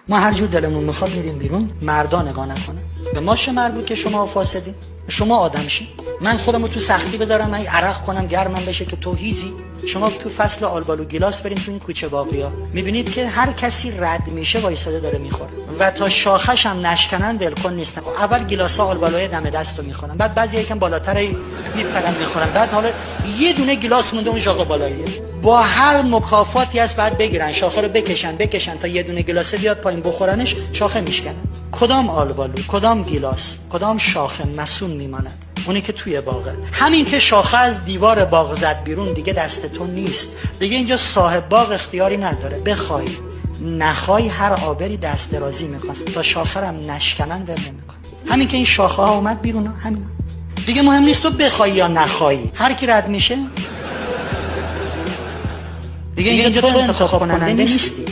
ما هر جور دلمون میخواد میریم بیرون، مردا نگاه نکنه. به ما چه مربوط که شما فاسدین؟ شما آدم شین. من خودمو تو سختی بذارم، من عرق کنم گرمم بشه که تو هیزی. شما تو فصل آلبالو گیلاس بریم تو این کوچه باقیا، میبینید که هر کسی رد میشه وایساده داره میخوره و تا شاخش هم نشکنن ولکن نیستن. اول گیلاسا آلبالوی دم دستو میخورن، بعد بعضی یکم بالاتر میپرن میخورن، بعد حالا یه دونه گیلاس مونده اون شاخه بالاییه. با هر مکافاتی هست بعد بگیرن شاخه رو بکشن تا یه دونه گیلاس بیاد پایین بخورنش، شاخه میشکنن. کدام آلبالو، کدام گیلاس، کدام شاخه مسون میماند؟ اونی که توی باغه. همین که شاخه از دیوار باغ زد بیرون دیگه دست تو نیست. دیگه اینجا صاحب باغ اختیاری نداره. بخوای نخوای هر آبری دست درازی میکنه تا شاخه رو هم نشکنن ول نمیکنه. همین که این شاخه ها اومد بیرون، همین دیگه مهم نیست تو بخوای یا نخوای، هر کی رد میشه دیگه اینجا تو انتخاب کننده نیستی.